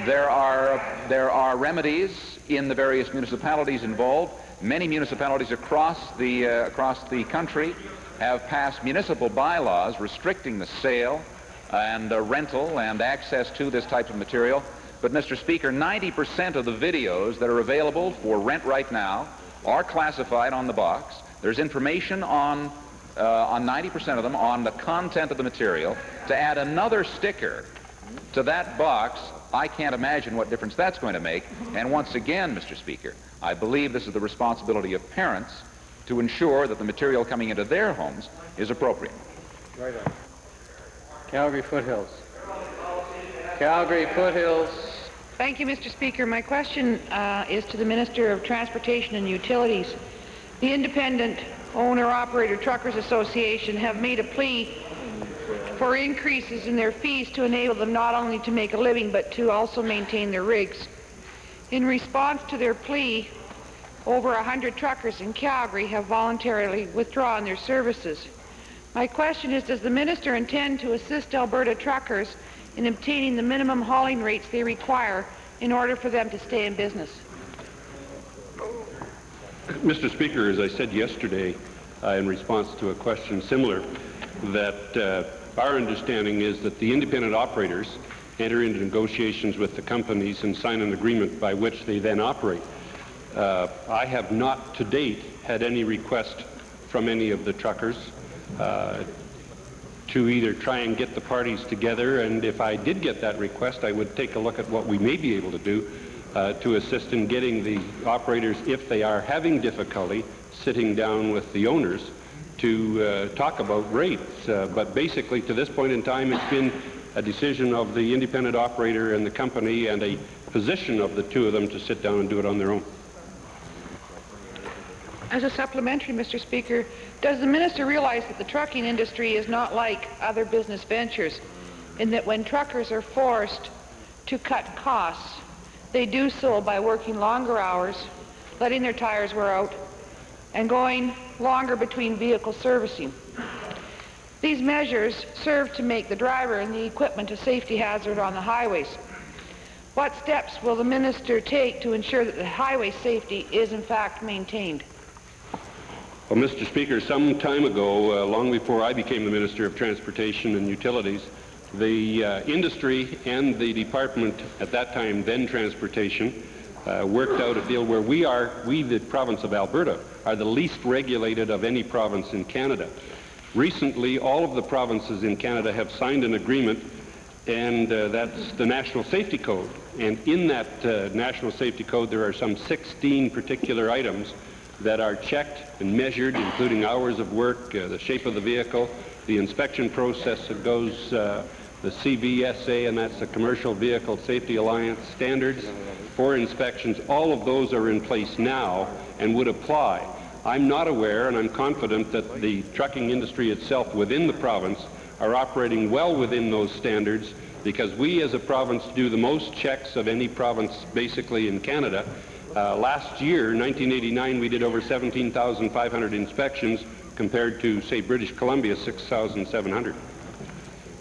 there are remedies in the various municipalities involved. Many municipalities across the country have passed municipal bylaws restricting the sale and rental and access to this type of material. But, Mr. Speaker, 90% of the videos that are available for rent right now are classified on the box. There's information on 90% of them on the content of the material. To add another sticker to that box, I can't imagine what difference that's going to make. And once again, Mr. Speaker, I believe this is the responsibility of parents to ensure that the material coming into their homes is appropriate. Right on. Calgary Foothills. Calgary Foothills. Thank you, Mr. Speaker. My question is to the Minister of Transportation and Utilities. The Independent Owner-Operator Truckers Association have made a plea for increases in their fees to enable them not only to make a living but to also maintain their rigs. In response to their plea, over 100 truckers in Calgary have voluntarily withdrawn their services. My question is, does the minister intend to assist Alberta truckers in obtaining the minimum hauling rates they require in order for them to stay in business? Mr. Speaker, as I said yesterday in response to a question similar, that our understanding is that the independent operators enter into negotiations with the companies and sign an agreement by which they then operate. I have not to date had any request from any of the truckers to either try and get the parties together, and if I did get that request, I would take a look at what we may be able to do to assist in getting the operators, if they are having difficulty, sitting down with the owners to talk about rates. But basically, to this point in time, it's been a decision of the independent operator and the company and a position of the two of them to sit down and do it on their own. As a supplementary, Mr. Speaker, does the minister realize that the trucking industry is not like other business ventures? in that when truckers are forced to cut costs, they do so by working longer hours, letting their tires wear out, and going longer between vehicle servicing. These measures serve to make the driver and the equipment a safety hazard on the highways. What steps will the minister take to ensure that the highway safety is in fact maintained? Well, Mr. Speaker, some time ago, long before I became the Minister of Transportation and Utilities, the industry and the department at that time, then Transportation, worked out a deal where we, the province of Alberta, are the least regulated of any province in Canada. Recently, all of the provinces in Canada have signed an agreement, and that's the National Safety Code. And in that National Safety Code, there are some 16 particular items that are checked and measured, including hours of work, the shape of the vehicle, the inspection process that goes, the CVSA, and that's the Commercial Vehicle Safety Alliance standards for inspections. All of those are in place now and would apply. I'm not aware, and I'm confident that the trucking industry itself within the province are operating well within those standards, because we as a province do the most checks of any province basically in Canada. Last year, 1989, we did over 17,500 inspections compared to, say, British Columbia, 6,700.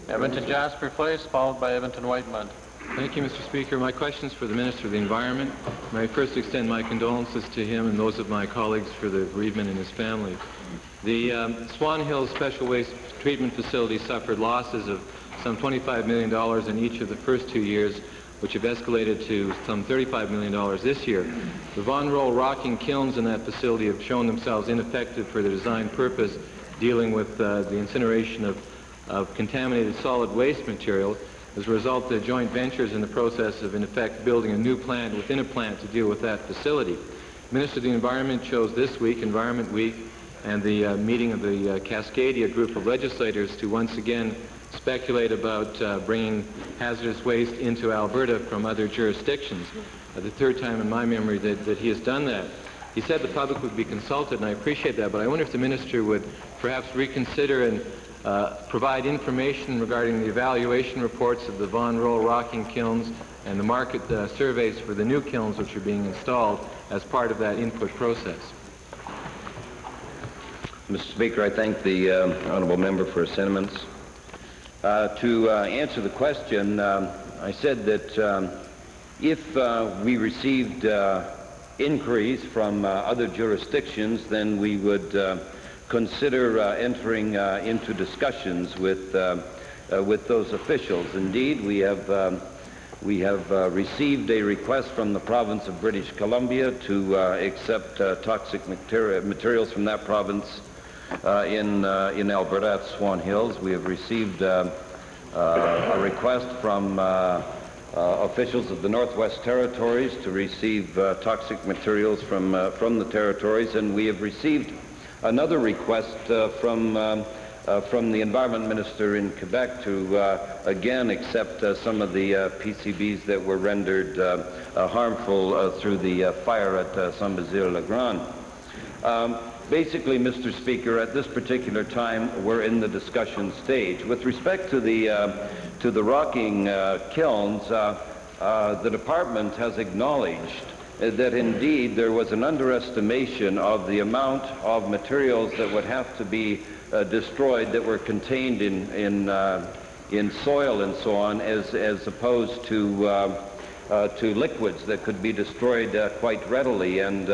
Edmonton Jasper Place, followed by Edmonton Whitemud. Thank you, Mr. Speaker. My question is for the Minister of the Environment. May I first extend my condolences to him and those of my colleagues for the bereavement in his family. The Swan Hills Special Waste Treatment Facility suffered losses of some $25 million in each of the first 2 years, which have escalated to some $35 million this year. The Von Roll rocking kilns in that facility have shown themselves ineffective for their design purpose, dealing with the incineration of contaminated solid waste material. As a result, the joint venture is in the process of, in effect, building a new plant within a plant to deal with that facility. The Minister of the Environment chose this week, Environment Week, and the meeting of the Cascadia group of legislators to once again speculate about bringing hazardous waste into Alberta from other jurisdictions. The third time in my memory that he has done that. He said the public would be consulted, and I appreciate that, but I wonder if the minister would perhaps reconsider and provide information regarding the evaluation reports of the Von Roll rocking kilns and the market surveys for the new kilns which are being installed as part of that input process. Mr. Speaker, I thank the honourable member for his sentiments. To answer the question, I said that if we received inquiries from other jurisdictions, then we would consider entering into discussions with those officials. Indeed, we have received a request from the province of British Columbia to accept toxic materials from that province in Alberta at Swan Hills. We have received a request from officials of the Northwest Territories to receive toxic materials from the territories, and we have received another request from the Environment Minister in Quebec to again accept some of the PCBs that were rendered harmful through the fire at Saint-Basile-le-Grand. Basically, Mr. Speaker, at this particular time, we're in the discussion stage. With respect to the rocking kilns, the department has acknowledged that indeed there was an underestimation of the amount of materials that would have to be destroyed that were contained in soil and so on, as opposed to liquids that could be destroyed quite readily. And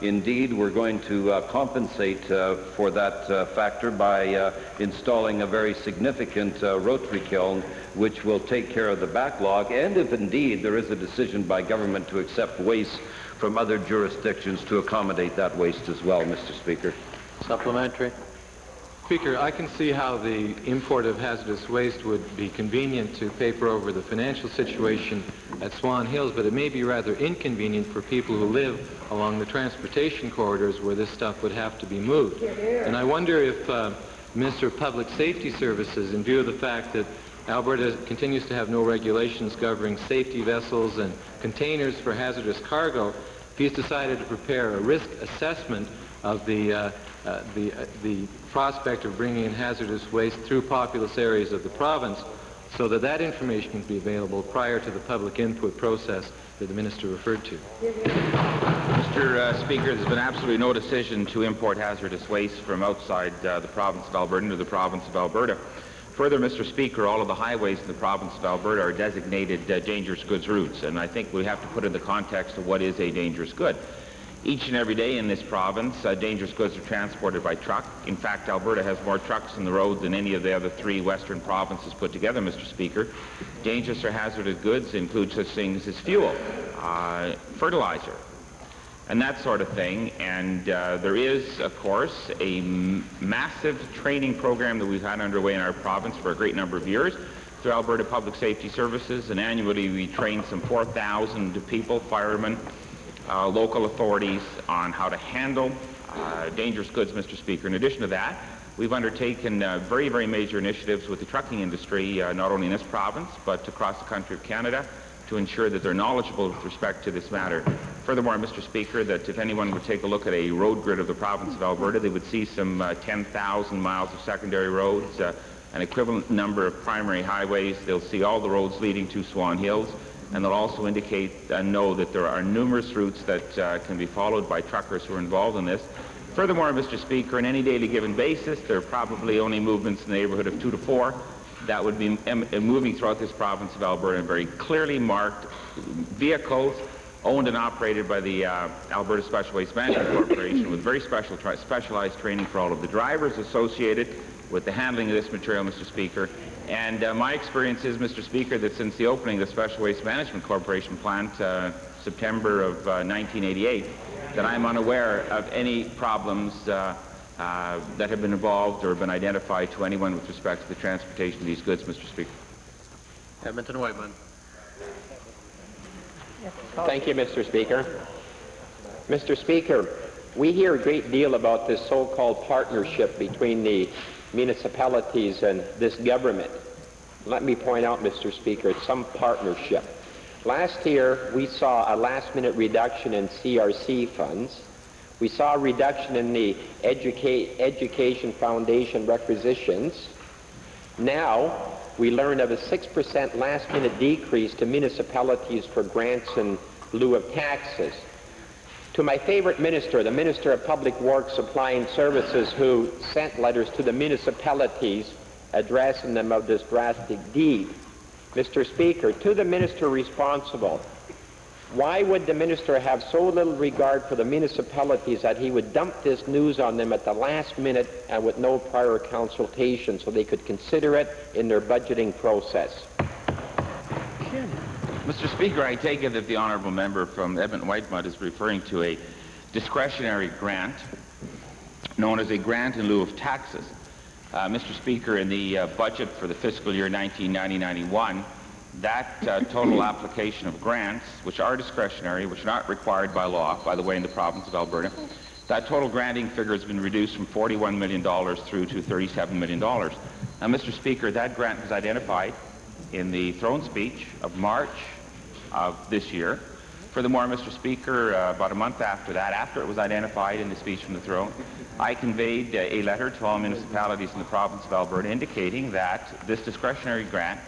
indeed, we're going to compensate for that factor by installing a very significant rotary kiln, which will take care of the backlog. And if indeed there is a decision by government to accept waste from other jurisdictions, to accommodate that waste as well, Mr. Speaker. Supplementary. Speaker, I can see how the import of hazardous waste would be convenient to paper over the financial situation at Swan Hills, but it may be rather inconvenient for people who live along the transportation corridors where this stuff would have to be moved. And I wonder if Minister of Public Safety Services, in view of the fact that Alberta continues to have no regulations governing safety vessels and containers for hazardous cargo, if he's decided to prepare a risk assessment of the prospect of bringing in hazardous waste through populous areas of the province, so that that information can be available prior to the public input process that the Minister referred to. Mr. Speaker, there's been absolutely no decision to import hazardous waste from outside the province of Alberta into the province of Alberta. Further, Mr. Speaker, all of the highways in the province of Alberta are designated dangerous goods routes, and I think we have to put in the context of what is a dangerous good. Each and every day in this province, dangerous goods are transported by truck. In fact, Alberta has more trucks on the road than any of the other 3 western provinces put together, Mr. Speaker. Dangerous or hazardous goods include such things as fuel, fertilizer, and that sort of thing. And there is, of course, a massive training program that we've had underway in our province for a great number of years through Alberta Public Safety Services, and annually we train some 4,000 people, firemen, local authorities, on how to handle dangerous goods, Mr. Speaker. In addition to that, we've undertaken very, very major initiatives with the trucking industry, not only in this province, but across the country of Canada, to ensure that they're knowledgeable with respect to this matter. Furthermore, Mr. Speaker, that if anyone would take a look at a road grid of the province of Alberta, they would see some 10,000 miles of secondary roads, an equivalent number of primary highways. They'll see all the roads leading to Swan Hills, and they'll also indicate and know that there are numerous routes that can be followed by truckers who are involved in this. Furthermore, Mr. Speaker, on any daily given basis, there are probably only movements in the neighborhood of 2 to 4 that would be moving throughout this province of Alberta in very clearly marked vehicles owned and operated by the Alberta Special Waste Management Corporation, with very specialized training for all of the drivers associated with the handling of this material, Mr. Speaker. And my experience is, Mr. Speaker, that since the opening of the Special Waste Management Corporation plant, September of 1988, that I'm unaware of any problems that have been involved or been identified to anyone with respect to the transportation of these goods, Mr. Speaker. Edmonton Whiteman. Thank you, Mr. Speaker. Mr. Speaker, we hear a great deal about this so-called partnership between the municipalities and this government. Let me point out, Mr. Speaker, it's some partnership. Last year, we saw a last-minute reduction in CRC funds. We saw a reduction in the Education Foundation requisitions. Now, we learned of a 6% last-minute decrease to municipalities for grants in lieu of taxes. To my favorite minister, the Minister of Public Works, Supply and Services, who sent letters to the municipalities addressing them of this drastic deed. Mr. Speaker, to the minister responsible, why would the minister have so little regard for the municipalities that he would dump this news on them at the last minute and with no prior consultation so they could consider it in their budgeting process? Mr. Speaker, I take it that the honourable member from Edmonton Whitemud is referring to a discretionary grant known as a grant in lieu of taxes. Mr. Speaker, in the budget for the fiscal year 1990-91, that total application of grants, which are discretionary, which are not required by law, by the way, in the province of Alberta, that total granting figure has been reduced from $41 million through to $37 million. Now, Mr. Speaker, that grant was identified in the throne speech of March of this year. Furthermore, Mr. Speaker, about a month after that, after it was identified in the speech from the throne, I conveyed a letter to all municipalities in the province of Alberta indicating that this discretionary grant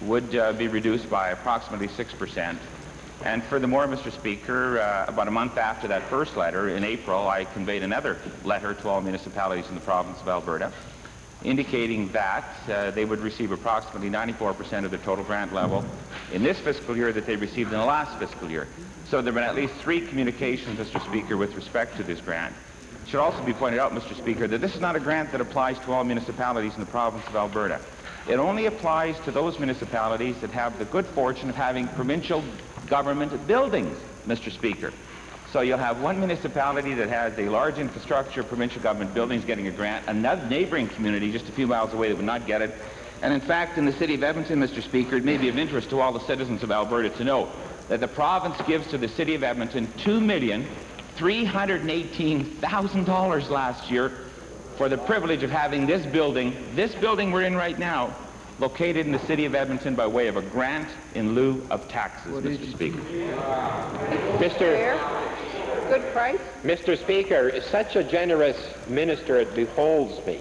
would be reduced by approximately 6%. And furthermore, Mr. Speaker, about a month after that first letter, in April, I conveyed another letter to all municipalities in the province of Alberta indicating that they would receive approximately 94% of the total grant level in this fiscal year that they received in the last fiscal year. So there have been at least 3 communications, Mr. Speaker, with respect to this grant. It should also be pointed out, Mr. Speaker, that this is not a grant that applies to all municipalities in the province of Alberta. It only applies to those municipalities that have the good fortune of having provincial government buildings, Mr. Speaker. So you'll have one municipality that has a large infrastructure of provincial government buildings getting a grant, another neighboring community just a few miles away that would not get it. And in fact, in the city of Edmonton, Mr. Speaker, it may be of interest to all the citizens of Alberta to know that the province gives to the city of Edmonton $2,318,000 last year for the privilege of having this building we're in right now, located in the city of Edmonton by way of a grant in lieu of taxes, Mr. Speaker. Good price. Mr. Speaker, such a generous minister, it beholds me.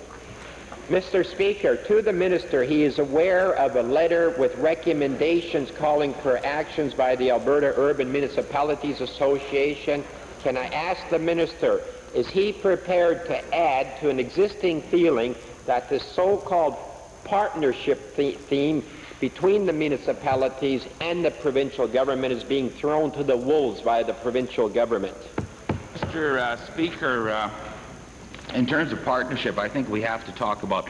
Mr. Speaker, to the Minister, he is aware of a letter with recommendations calling for actions by the Alberta Urban Municipalities Association. Can I ask the Minister, is he prepared to add to an existing feeling that this so-called partnership theme between the municipalities and the provincial government is being thrown to the wolves by the provincial government? Mr. Speaker, in terms of partnership, I think we have to talk about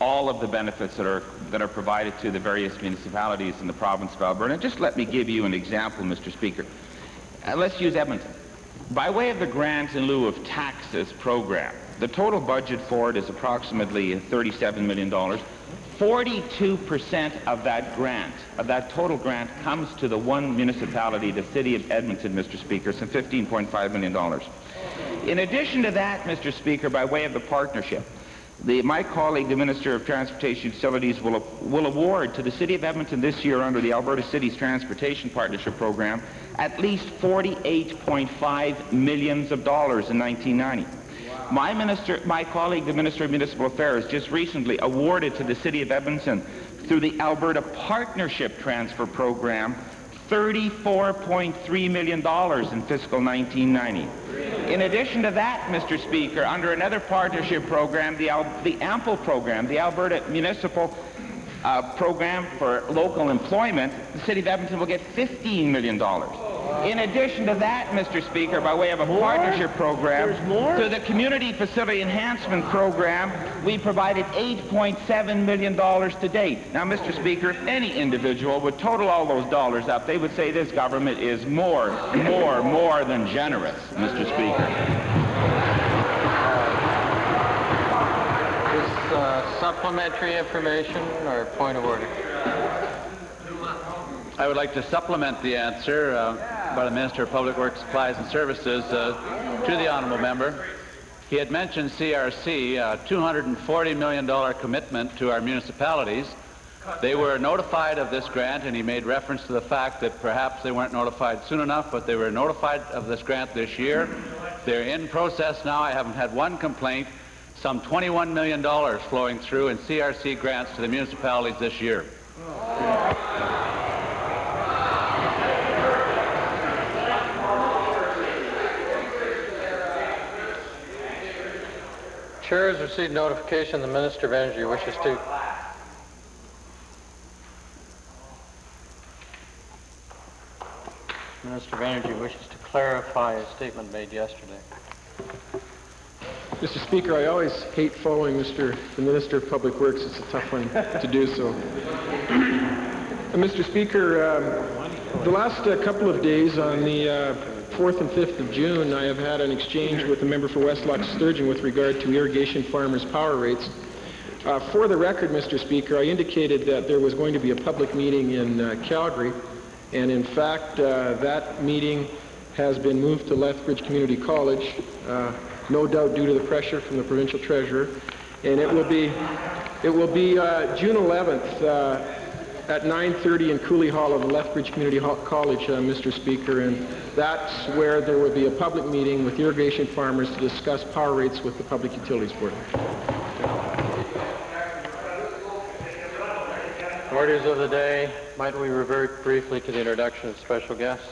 all of the benefits that are provided to the various municipalities in the province of Alberta. And just let me give you an example, Mr. Speaker. Let's use Edmonton. By way of the grant in lieu of taxes program, the total budget for it is approximately $37 million. 42% of that grant, of that total grant, comes to the one municipality, the city of Edmonton, Mr. Speaker, some $15.5 million. In addition to that, Mr. Speaker, by way of the partnership, my colleague, the Minister of Transportation Utilities, will award to the City of Edmonton this year under the Alberta Cities Transportation Partnership Program at least $48.5 million in 1990. My colleague, the Minister of Municipal Affairs, just recently awarded to the City of Edmonton through the Alberta Partnership Transfer Program $34.3 million in fiscal 1990. In addition to that, Mr. Speaker, under another partnership program, the AMPLE program, the Alberta Municipal Program for Local Employment, the City of Edmonton will get $15 million. In addition to that, Mr. Speaker, by way of a partnership program, to the Community Facility Enhancement Program, we provided $8.7 million to date. Now, Mr. Speaker, if any individual would total all those dollars up, they would say this government is more than generous, Mr. Speaker. Is supplementary information or point of order? I would like to supplement the answer by the Minister of Public Works, Supplies and Services to the honourable member. He had mentioned CRC, a $240 million commitment to our municipalities. They were notified of this grant, and he made reference to the fact that perhaps they weren't notified soon enough, but they were notified of this grant this year. They're in process now. I haven't had one complaint. Some $21 million flowing through in CRC grants to the municipalities this year. Chair has received notification the Minister of Energy wishes to... Minister of Energy wishes to clarify a statement made yesterday. Mr. Speaker, I always hate following the Minister of Public Works. It's a tough one to do so. Mr. Speaker, the last couple of days on the 4th and 5th of June, I have had an exchange with the member for West Loch Sturgeon with regard to irrigation farmers' power rates. For the record, Mr. Speaker, I indicated that there was going to be a public meeting in Calgary, and in fact, that meeting has been moved to Lethbridge Community College, no doubt due to the pressure from the provincial treasurer, and it will be June 11th at 9:30 in Cooley Hall of Lethbridge Community College, Mr. Speaker, and that's where there will be a public meeting with irrigation farmers to discuss power rates with the Public Utilities Board. Orders of the day. Might we revert briefly to the introduction of special guests?